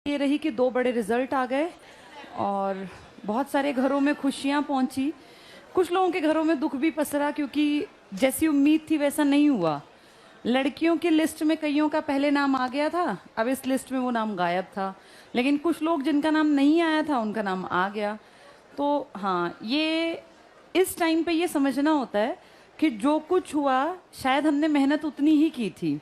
ये रही कि 2 बड़े रिजल्ट आ गए और बहुत सारे घरों में खुशियां पहुंची। कुछ लोगों के घरों में दुख भी पसरा क्योंकि जैसी उम्मीद थी वैसा नहीं हुआ। लड़कियों की लिस्ट में कईयों का पहले नाम आ गया था, अब इस लिस्ट में वो नाम गायब था। लेकिन कुछ लोग जिनका नाम नहीं आया था उनका नाम आ गया। तो हाँ, ये इस टाइम पे ये समझना होता है कि जो कुछ हुआ शायद हमने मेहनत उतनी ही की थी।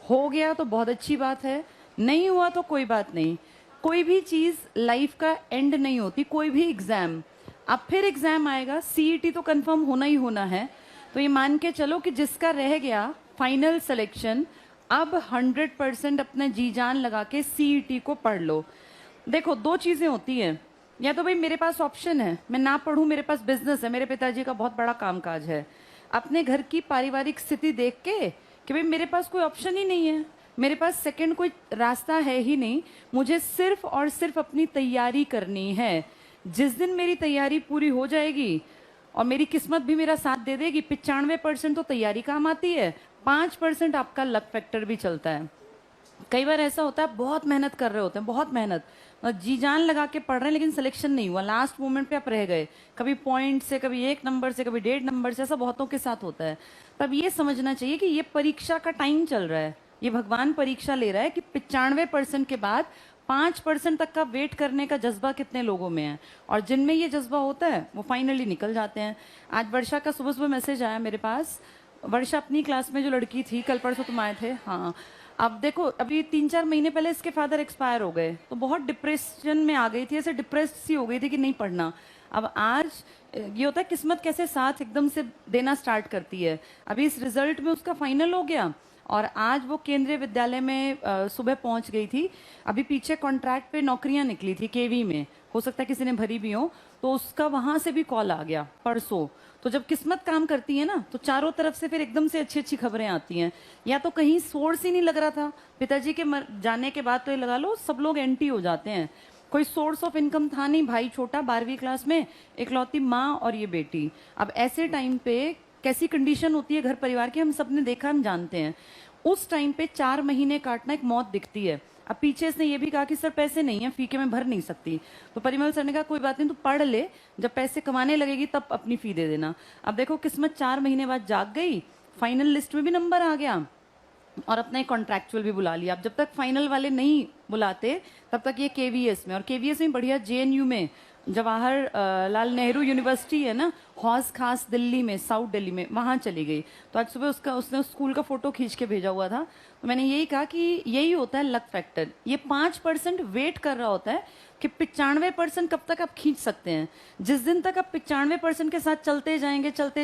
हो गया तो बहुत अच्छी बात है, नहीं हुआ तो कोई बात नहीं। कोई भी चीज़ लाइफ का एंड नहीं होती, कोई भी एग्ज़ाम। अब फिर एग्ज़ाम आएगा, सीईटी तो कंफर्म होना ही होना है। तो ये मान के चलो कि जिसका रह गया फाइनल सिलेक्शन, अब 100% अपने जी जान लगा के सीईटी को पढ़ लो। देखो, 2 चीज़ें होती हैं, या तो भाई मेरे पास ऑप्शन है, मैं ना पढ़ूं, मेरे पास बिजनेस है, मेरे पिताजी का बहुत बड़ा कामकाज है। अपने घर की पारिवारिक स्थिति देख के कि भाई मेरे पास कोई ऑप्शन ही नहीं है, मेरे पास सेकंड कोई रास्ता है ही नहीं, मुझे सिर्फ और सिर्फ अपनी तैयारी करनी है। जिस दिन मेरी तैयारी पूरी हो जाएगी और मेरी किस्मत भी मेरा साथ दे देगी, 95% तो तैयारी काम आती है, 5% आपका लक फैक्टर भी चलता है। कई बार ऐसा होता है, बहुत मेहनत कर रहे होते हैं, बहुत मेहनत, जी जान लगा के पढ़ रहे हैं, लेकिन सिलेक्शन नहीं हुआ, लास्ट मोमेंट पे आप रह गए, कभी पॉइंट से, कभी 1 नंबर से, कभी 1.5 नंबर से। ऐसा बहुतों के साथ होता है। तब ये समझना चाहिए कि ये परीक्षा का टाइम चल रहा है, ये भगवान परीक्षा ले रहा है कि 95% के बाद 5% तक का वेट करने का जज्बा कितने लोगों में है, और जिनमें ये जज्बा होता है वो फाइनली निकल जाते हैं। आज वर्षा का सुबह सुबह मैसेज आया मेरे पास। वर्षा अपनी क्लास में जो लड़की थी, कल परसों तुम आए थे, हाँ। अब देखो, अभी 3-4 महीने पहले इसके फादर एक्सपायर हो गए, तो बहुत डिप्रेशन में आ गई थी, ऐसे डिप्रेस्ड सी हो गई थी कि नहीं पढ़ना। अब आज ये होता है किस्मत कैसे साथ एकदम से देना स्टार्ट करती है। अभी इस रिजल्ट में उसका फाइनल हो गया और आज वो केंद्रीय विद्यालय में सुबह पहुंच गई थी। अभी पीछे कॉन्ट्रैक्ट पे नौकरियां निकली थी केवी में, हो सकता है किसी ने भरी भी हो, तो उसका वहां से भी कॉल आ गया परसों। तो जब किस्मत काम करती है ना, तो चारों तरफ से फिर एकदम से अच्छी अच्छी खबरें आती हैं। या तो कहीं सोर्स ही नहीं लग रहा था, पिताजी के जाने के बाद तो ये लगा लो सब लोग एंटी हो जाते हैं, कोई सोर्स ऑफ इनकम था नहीं, भाई छोटा 12वीं क्लास में, इकलौती माँ और ये बेटी। अब ऐसे टाइम पे कैसी कंडीशन होती है घर परिवार की, हम सबने देखा, हम जानते हैं। उस टाइम पे 4 महीने काटना एक मौत दिखती है। अब पीछे इसने ये भी कहा कि सर पैसे नहीं है, फी के मैं भर नहीं सकती। तो परिमल सर ने कहा कोई बात नहीं, तू पढ़ ले, जब पैसे कमाने लगेगी तब अपनी फी दे देना। अब देखो किस्मत 4 महीने बाद जाग गई, फाइनल लिस्ट में भी नंबर आ गया और अपना एक कॉन्ट्रैक्चुअल भी बुला लिया। अब जब तक फाइनल वाले नहीं बुलाते तब तक ये केवीएस में, और केवीएस में बढ़िया जेएनयू में, जवाहर लाल नेहरू यूनिवर्सिटी है ना, हौज खास दिल्ली में, साउथ दिल्ली में, वहां चली गई। तो आज सुबह उसने उस स्कूल का फोटो खींच के भेजा हुआ था। तो मैंने यही कहा कि यही होता है लक फैक्टर। ये 5% वेट कर रहा होता है कि 95% कब तक आप खींच सकते हैं। जिस दिन तक आप 95% के साथ चलते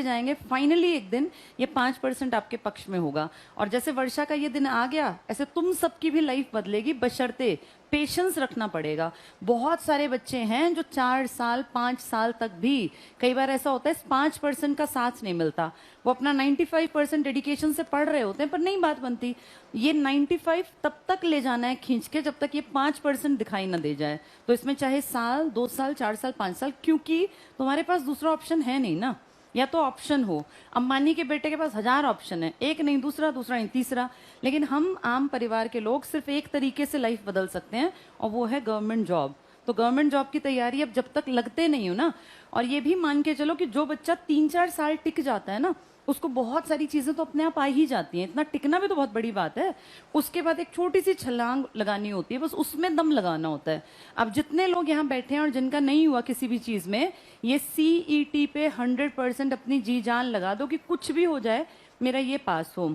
जाएंगे, फाइनली एक दिन ये 5% आपके पक्ष में होगा। और जैसे वर्षा का ये दिन आ गया, ऐसे तुम सबकी भी लाइफ बदलेगी, बशर्ते पेशेंस रखना पड़ेगा। बहुत सारे बच्चे हैं जो 4 साल 5 साल तक भी, कई बार ऐसा होता है 5% का साथ नहीं मिलता, वो अपना 95% डेडिकेशन से पढ़ रहे होते हैं पर नहीं बात बनती। ये 95 तब तक ले जाना है खींच के जब तक ये 5% दिखाई ना दे जाए। तो इसमें चाहे साल, 2 साल, 4 साल, 5 साल, क्योंकि तुम्हारे पास दूसरा ऑप्शन है नहीं ना। या तो ऑप्शन हो, अंबानी के बेटे के पास 1000 ऑप्शन है, एक नहीं दूसरा, दूसरा नहीं तीसरा, लेकिन हम आम परिवार के लोग सिर्फ एक तरीके से लाइफ बदल सकते हैं, और वो है गवर्नमेंट जॉब। तो गवर्नमेंट जॉब की तैयारी अब जब तक लगते नहीं हो ना, और ये भी मान के चलो कि जो बच्चा 3-4 साल टिक जाता है ना, उसको बहुत सारी चीजें तो अपने आप आ ही जाती हैं। इतना टिकना भी तो बहुत बड़ी बात है। उसके बाद एक छोटी सी छलांग लगानी होती है, बस उसमें दम लगाना होता है। अब जितने लोग यहाँ बैठे हैं और जिनका नहीं हुआ किसी भी चीज में, ये सीईटी पे 100% अपनी जी जान लगा दो कि कुछ भी हो जाए मेरा ये पास हो।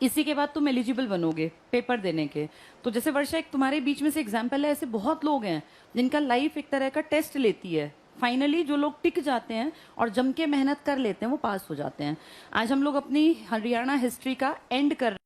इसी के बाद तुम एलिजिबल बनोगे पेपर देने के। तो जैसे वर्षा एक तुम्हारे बीच में से एग्जाम्पल है, ऐसे बहुत लोग हैं जिनका लाइफ एक तरह का टेस्ट लेती है। फाइनली जो लोग टिक जाते हैं और जम के मेहनत कर लेते हैं वो पास हो जाते हैं। आज हम लोग अपनी हरियाणा हिस्ट्री का एंड कर